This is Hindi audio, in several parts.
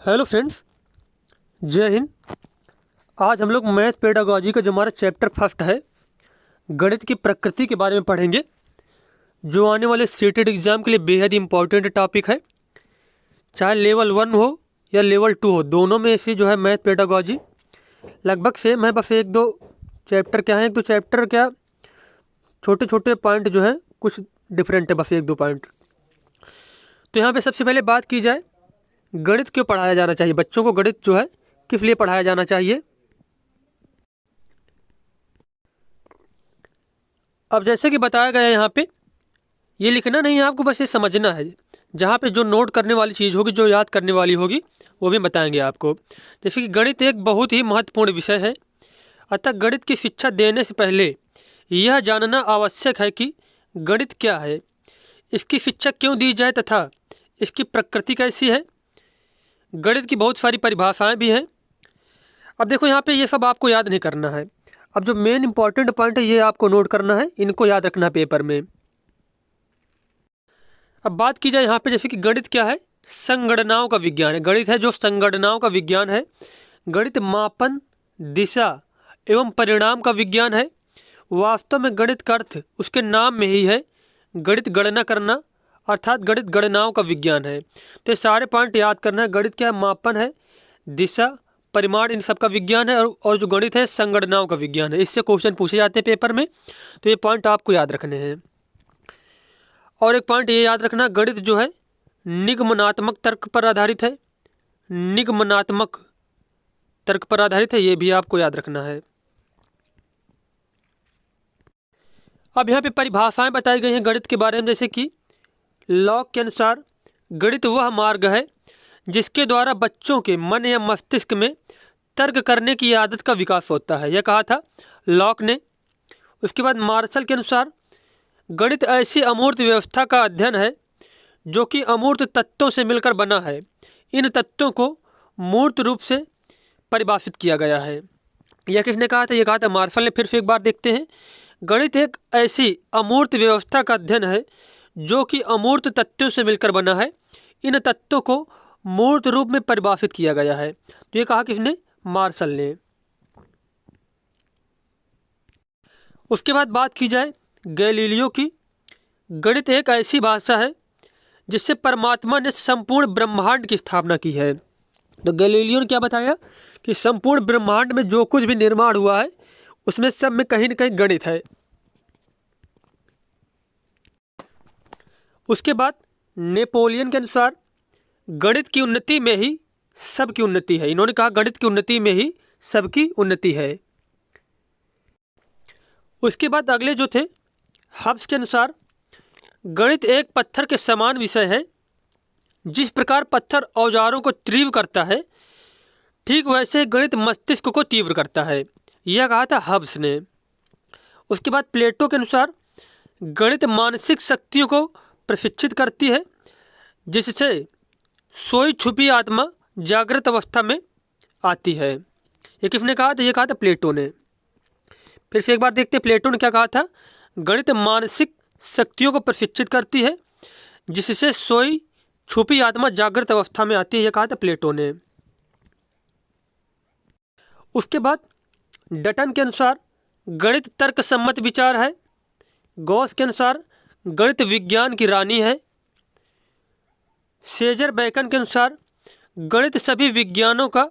हेलो फ्रेंड्स, जय हिंद। आज हम लोग मैथ पेडागॉजी का जो हमारा चैप्टर फर्स्ट है, गणित की प्रकृति के बारे में पढ़ेंगे, जो आने वाले सीटेड एग्ज़ाम के लिए बेहद इंपॉर्टेंट टॉपिक है। चाहे लेवल 1 हो या लेवल 2 हो, दोनों में से जो है मैथ पेडागॉजी लगभग सेम है। बस एक दो चैप्टर क्या है, एक दो चैप्टर क्या छोटे छोटे पॉइंट जो हैं कुछ डिफरेंट है, बस एक दो पॉइंट। तो यहाँ पे सबसे पहले बात की जाए, गणित क्यों पढ़ाया जाना चाहिए बच्चों को, गणित जो है किस लिए पढ़ाया जाना चाहिए। अब जैसे कि बताया गया है यहाँ पे, ये लिखना नहीं है आपको, बस ये समझना है। जहाँ पे जो नोट करने वाली चीज़ होगी, जो याद करने वाली होगी, वो भी बताएंगे आपको। जैसे कि गणित एक बहुत ही महत्वपूर्ण विषय है, अतः गणित की शिक्षा देने से पहले यह जानना आवश्यक है कि गणित क्या है, इसकी शिक्षा क्यों दी जाए तथा इसकी प्रकृति कैसी है। गणित की बहुत सारी परिभाषाएं भी हैं। अब देखो यहाँ पे ये सब आपको याद नहीं करना है। अब जो मेन इंपॉर्टेंट पॉइंट है ये आपको नोट करना है, इनको याद रखना है पेपर में। अब बात की जाए यहाँ पे, जैसे कि गणित क्या है, संगणनाओं का विज्ञान है। गणित है जो संगणनाओं का विज्ञान है। गणित मापन, दिशा एवं परिणाम का विज्ञान है। वास्तव में गणित का अर्थ उसके नाम में ही है, गणित गणना करना, अर्थात गणित गणनाओं का विज्ञान है। तो ये सारे पॉइंट याद करना है। गणित क्या है, मापन है, दिशा, परिमाण, इन सब का विज्ञान है। और जो गणित है संगणनाओं का विज्ञान है। इससे क्वेश्चन पूछे जाते हैं पेपर में, तो ये पॉइंट आपको याद रखने हैं। और एक पॉइंट ये याद रखना, गणित जो है निगमनात्मक तर्क पर आधारित है। निगमनात्मक तर्क पर आधारित है, ये भी आपको याद रखना है। अब यहाँ पे परिभाषाएं बताई गई हैं गणित के बारे में, जैसे कि लॉक के अनुसार गणित वह मार्ग है जिसके द्वारा बच्चों के मन या मस्तिष्क में तर्क करने की आदत का विकास होता है, यह कहा था लॉक ने। उसके बाद मार्शल के अनुसार गणित ऐसी अमूर्त व्यवस्था का अध्ययन है जो कि अमूर्त तत्वों से मिलकर बना है। इन तत्वों को मूर्त रूप से परिभाषित किया गया है। यह किसने कहा था, यह कहा था मार्शल ने। फिर से एक बार देखते हैं, गणित एक ऐसी अमूर्त व्यवस्था का अध्ययन है जो कि अमूर्त तत्वों से मिलकर बना है। इन तत्वों को मूर्त रूप में परिभाषित किया गया है। तो ये कहा किसने, मार्शल ने। उसके बाद बात की जाए गैलीलियो की। गणित एक ऐसी भाषा है जिससे परमात्मा ने संपूर्ण ब्रह्मांड की स्थापना की है। तो गैलीलियो ने क्या बताया कि संपूर्ण ब्रह्मांड में जो कुछ भी निर्माण हुआ है उसमें सब में कहीं न कहीं गणित है। उसके बाद नेपोलियन के अनुसार गणित की उन्नति में ही सबकी उन्नति है। इन्होंने कहा गणित की उन्नति में ही सबकी उन्नति है। उसके बाद अगले जो थे, हब्स के अनुसार गणित एक पत्थर के समान विषय है। जिस प्रकार पत्थर औजारों को तीव्र करता है, ठीक वैसे गणित मस्तिष्क को तीव्र करता है, यह कहा था हब्स ने। उसके बाद प्लेटो के अनुसार गणित मानसिक शक्तियों को प्रशिक्षित करती है, जिससे सोई छुपी आत्मा जागृत अवस्था में आती है। ये किसने कहा था, ये कहा था प्लेटो ने। फिर से एक बार देखते हैं प्लेटो ने क्या कहा था, गणित मानसिक शक्तियों को प्रशिक्षित करती है जिससे सोई छुपी आत्मा जागृत अवस्था में आती है, यह कहा था प्लेटो ने। उसके बाद डटन के अनुसार गणित तर्क सम्मत विचार है। गॉस के अनुसार गणित विज्ञान की रानी है। सेजर बैकन के अनुसार गणित सभी विज्ञानों का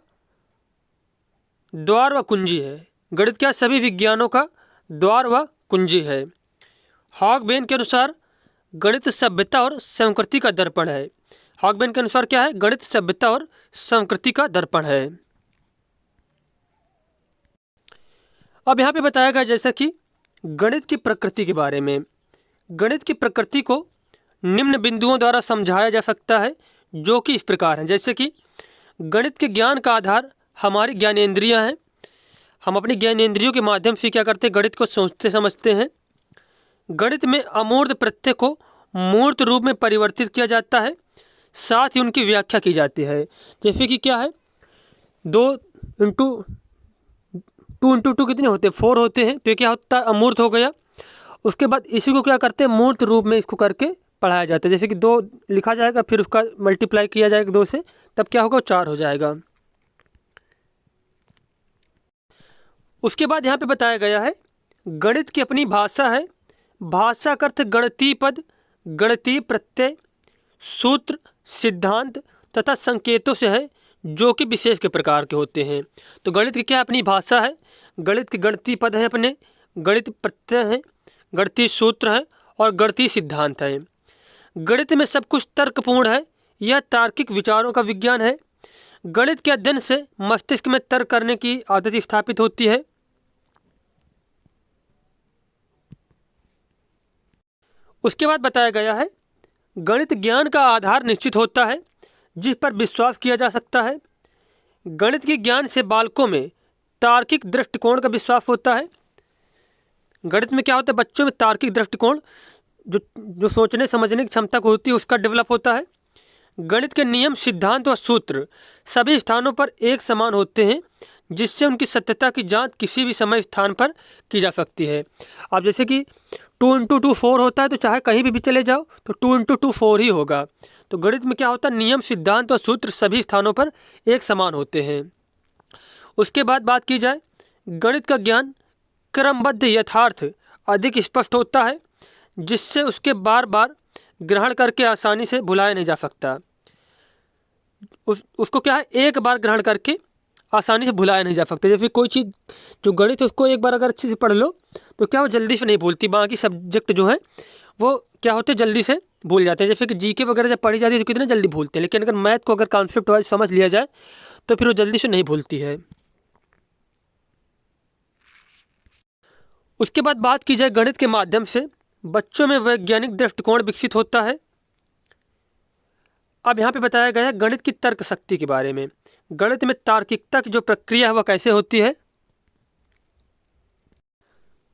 द्वार व कुंजी है। गणित क्या, सभी विज्ञानों का द्वार व कुंजी है। हॉगबेन के अनुसार गणित सभ्यता और संस्कृति का दर्पण है। हॉगबेन के अनुसार क्या है, गणित सभ्यता और संस्कृति का दर्पण है। अब यहाँ पे बताया गया जैसा कि गणित की प्रकृति के बारे में। गणित की प्रकृति को निम्न बिंदुओं द्वारा समझाया जा सकता है, जो कि इस प्रकार हैं। जैसे कि गणित के ज्ञान का आधार हमारी ज्ञानेंद्रियां हैं। हम अपनी ज्ञानेंद्रियों के माध्यम से क्या करते हैं, गणित को सोचते समझते हैं। गणित में अमूर्त प्रत्यय को मूर्त रूप में परिवर्तित किया जाता है, साथ ही उनकी व्याख्या की जाती है। जैसे कि क्या है, 2 × 2 कितने होते हैं, 4 होते हैं। तो ये क्या होता है, अमूर्त हो गया। उसके बाद इसी को क्या करते हैं, मूर्त रूप में इसको करके पढ़ाया जाता है। जैसे कि 2 लिखा जाएगा, फिर उसका मल्टीप्लाई किया जाएगा 2 से, तब क्या होगा, 4 हो जाएगा। उसके बाद यहाँ पे बताया गया है गणित की अपनी भाषा है। भाषा का अर्थ गणितीय पद, गणितीय प्रत्यय, सूत्र, सिद्धांत तथा संकेतों से है, जो कि विशेष के प्रकार के होते हैं। तो गणित की क्या अपनी भाषा है, गणित के गणितीय पद हैं अपने, गणित प्रत्यय हैं, गणितीय सूत्र हैं और गणितीय सिद्धांत है। गणित में सब कुछ तर्कपूर्ण है, यह तार्किक विचारों का विज्ञान है। गणित के अध्ययन से मस्तिष्क में तर्क करने की आदत स्थापित होती है। उसके बाद बताया गया है गणित ज्ञान का आधार निश्चित होता है, जिस पर विश्वास किया जा सकता है। गणित के ज्ञान से बालकों में तार्किक दृष्टिकोण का विश्वास होता है। गणित में क्या होता है, बच्चों में तार्किक दृष्टिकोण, जो सोचने समझने की क्षमता को होती है, उसका डेवलप होता है। गणित के नियम, सिद्धांत और सूत्र सभी स्थानों पर एक समान होते हैं, जिससे उनकी सत्यता की जांच किसी भी समय स्थान पर की जा सकती है। अब जैसे कि 2 × 2 4 होता है, तो चाहे कहीं भी चले जाओ तो 2 × 2 4 ही होगा। तो गणित में क्या होता है, नियम, सिद्धांत और सूत्र सभी स्थानों पर एक समान होते हैं। उसके बाद बात की जाए, गणित का ज्ञान क्रमबद्ध यथार्थ अधिक स्पष्ट होता है, जिससे उसके बार बार ग्रहण करके आसानी से भुलाया नहीं जा सकता। उसको क्या है, एक बार ग्रहण करके आसानी से भुलाया नहीं जा सकता। जैसे कोई चीज़ जो गणित है, उसको एक बार अगर अच्छे से पढ़ लो तो क्या वो जल्दी से नहीं भूलती। बाकी सब्जेक्ट जो है वो क्या होते हैं, जल्दी से भूल जाते हैं। जैसे कि जीके वगैरह जब पढ़ी जाती है तो कितने जल्दी भूलते हैं, लेकिन अगर मैथ को अगर कॉन्सेप्ट वाइज समझ लिया जाए तो फिर वो जल्दी से नहीं भूलती है। उसके बाद बात की जाए, गणित के माध्यम से बच्चों में वैज्ञानिक दृष्टिकोण विकसित होता है। अब यहाँ पे बताया गया है गणित की तर्क शक्ति के बारे में। गणित में तार्किकता की जो प्रक्रिया है वह कैसे होती है।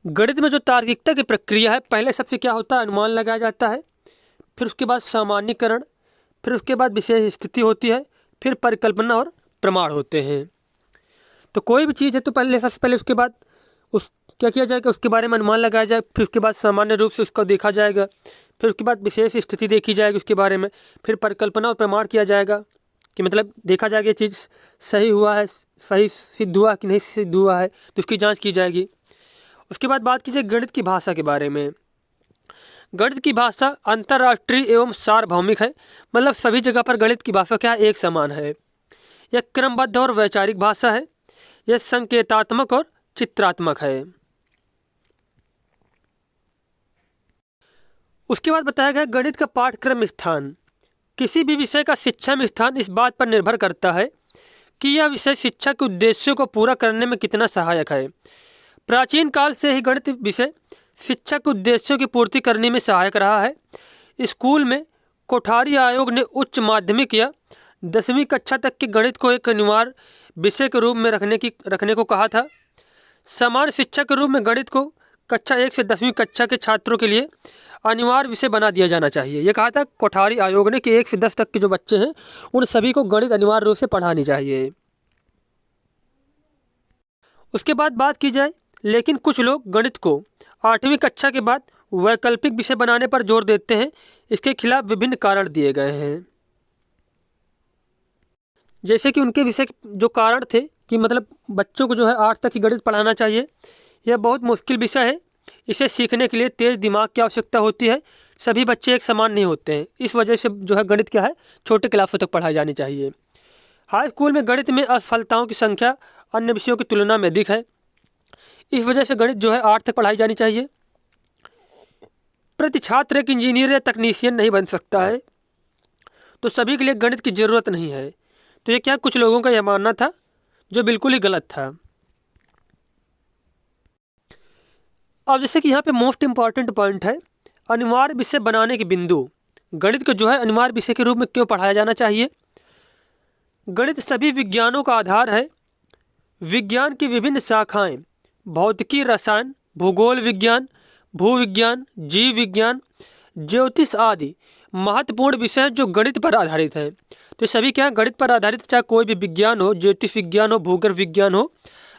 गणित में जो तार्किकता की प्रक्रिया है, पहले सबसे क्या होता है, अनुमान लगाया जाता है, फिर उसके बाद सामान्यीकरण, फिर उसके बाद विशेष स्थिति होती है, फिर परिकल्पना और प्रमाण होते हैं। तो कोई भी चीज़ है तो पहले सबसे पहले उसके बाद उस क्या किया जाएगा, उसके बारे में अनुमान लगाया जाए, फिर उसके बाद सामान्य रूप से उसको देखा जाएगा, फिर उसके बाद विशेष स्थिति देखी जाएगी उसके बारे में, फिर परिकल्पना और प्रमाण किया जाएगा कि मतलब देखा जाएगा ये चीज़ सही हुआ है, सही सिद्ध हुआ कि नहीं सिद्ध हुआ है, तो उसकी जांच की जाएगी। उसके बाद बात कीजिए गणित की भाषा के बारे में। गणित की भाषा अंतर्राष्ट्रीय एवं सार्वभौमिक है, मतलब सभी जगह पर गणित की भाषा क्या एक समान है। यह क्रमबद्ध और वैचारिक भाषा है। यह संकेतात्मक और चित्रात्मक है। उसके बाद बताया गया गणित का पाठ्यक्रम स्थान। किसी भी विषय का शिक्षा में स्थान इस बात पर निर्भर करता है कि यह विषय शिक्षा के उद्देश्यों को पूरा करने में कितना सहायक है। प्राचीन काल से ही गणित विषय शिक्षा के उद्देश्यों की पूर्ति करने में सहायक रहा है। स्कूल में कोठारी आयोग ने उच्च माध्यमिक या 10वीं कक्षा तक के गणित को एक अनिवार्य विषय के रूप में रखने को कहा था। समान शिक्षा के रूप में गणित को कक्षा 1 से 10वीं कक्षा के छात्रों के लिए अनिवार्य विषय बना दिया जाना चाहिए। यह कहा था कोठारी आयोग ने कि 1 से 10 तक के जो बच्चे हैं उन सभी को गणित अनिवार्य रूप से पढ़ानी चाहिए। उसके बाद बात की जाए, लेकिन कुछ लोग गणित को 8वीं कक्षा के बाद वैकल्पिक विषय बनाने पर जोर देते हैं। इसके खिलाफ विभिन्न कारण दिए गए हैं। जैसे कि उनके विषय जो कारण थे कि मतलब बच्चों को जो है 8 तक ही गणित पढ़ाना चाहिए। यह बहुत मुश्किल विषय है। इसे सीखने के लिए तेज दिमाग की आवश्यकता होती है। सभी बच्चे एक समान नहीं होते हैं। इस वजह से जो है गणित क्या है, छोटे क्लासों तक पढ़ाई जानी चाहिए। हाई स्कूल में गणित में असफलताओं की संख्या अन्य विषयों की तुलना में अधिक है। इस वजह से गणित जो है 8 तक पढ़ाई जानी चाहिए। प्रति छात्र एक इंजीनियर या तकनीशियन नहीं बन सकता है, तो सभी के लिए गणित की ज़रूरत नहीं है। तो ये क्या कुछ लोगों का यह मानना था, जो बिल्कुल ही गलत था। अब जैसे कि यहाँ पे मोस्ट इम्पॉर्टेंट पॉइंट है, अनिवार्य विषय बनाने के बिंदु। गणित को जो है अनिवार्य विषय के रूप में क्यों पढ़ाया जाना चाहिए। गणित सभी विज्ञानों का आधार है। विज्ञान की विभिन्न शाखाएं भौतिकी, रसायन, भूगोल विज्ञान, भूविज्ञान, जीव विज्ञान, ज्योतिष आदि महत्वपूर्ण विषय जो गणित पर आधारित हैं। तो सभी क्या गणित पर आधारित, चाहे कोई भी विज्ञान हो, ज्योतिष विज्ञान हो, भूगर्भ विज्ञान हो,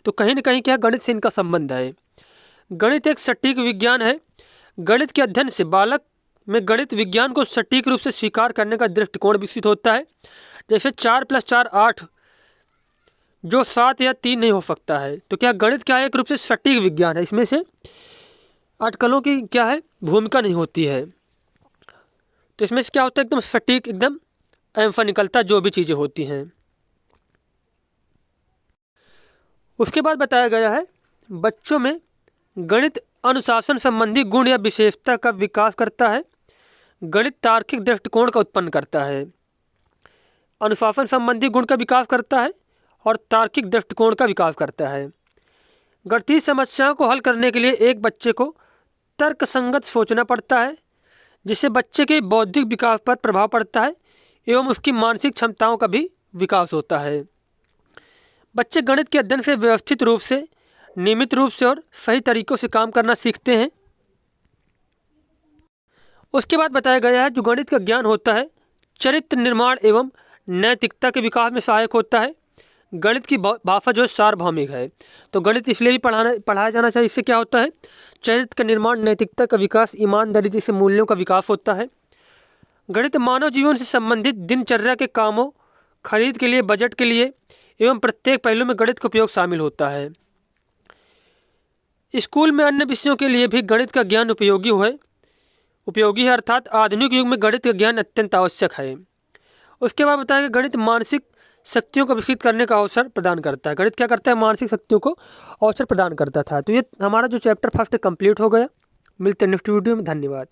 तो कहीं ना कहीं क्या गणित से इनका संबंध है। गणित एक सटीक विज्ञान है। गणित के अध्ययन से बालक में गणित विज्ञान को सटीक रूप से स्वीकार करने का दृष्टिकोण विकसित होता है। जैसे 4 + 4 8, जो 7 या 3 नहीं हो सकता है। तो क्या गणित क्या है? एक रूप से सटीक विज्ञान है, इसमें से अटकलों की क्या है, भूमिका नहीं होती है। तो इसमें से क्या होता है, एकदम सटीक, एकदम आंसर निकलता है जो भी चीज़ें होती हैं। उसके बाद बताया गया है बच्चों में गणित अनुशासन संबंधी गुण या विशेषता का विकास करता है। गणित तार्किक दृष्टिकोण का उत्पन्न करता है। अनुशासन संबंधी गुण का विकास करता है और तार्किक दृष्टिकोण का विकास करता है। गणितीय समस्याओं को हल करने के लिए एक बच्चे को तर्कसंगत सोचना पड़ता है, जिससे बच्चे के बौद्धिक विकास पर प्रभाव पड़ता है एवं उसकी मानसिक क्षमताओं का भी विकास होता है। बच्चे गणित के अध्ययन से व्यवस्थित रूप से, नियमित रूप से और सही तरीकों से काम करना सीखते हैं। उसके बाद बताया गया है जो गणित का ज्ञान होता है चरित्र निर्माण एवं नैतिकता के विकास में सहायक होता है। गणित की भाषा जो है सार्वभौमिक है, तो गणित इसलिए भी पढ़ाया जाना चाहिए। इससे क्या होता है, चरित्र का निर्माण, नैतिकता का विकास, ईमानदारी जैसे मूल्यों का विकास होता है। गणित मानव जीवन से संबंधित दिनचर्या के कामों, खरीद के लिए, बजट के लिए एवं प्रत्येक पहलू में गणित का उपयोग शामिल होता है। स्कूल में अन्य विषयों के लिए भी गणित का ज्ञान उपयोगी है, अर्थात आधुनिक युग में गणित का ज्ञान अत्यंत आवश्यक है। उसके बाद बताया कि गणित मानसिक शक्तियों को विकसित करने का अवसर प्रदान करता है। गणित क्या करता है, मानसिक शक्तियों को अवसर प्रदान करता था। तो ये हमारा जो चैप्टर फर्स्ट कंप्लीट हो गया। मिलते हैं नेक्स्ट वीडियो में। धन्यवाद।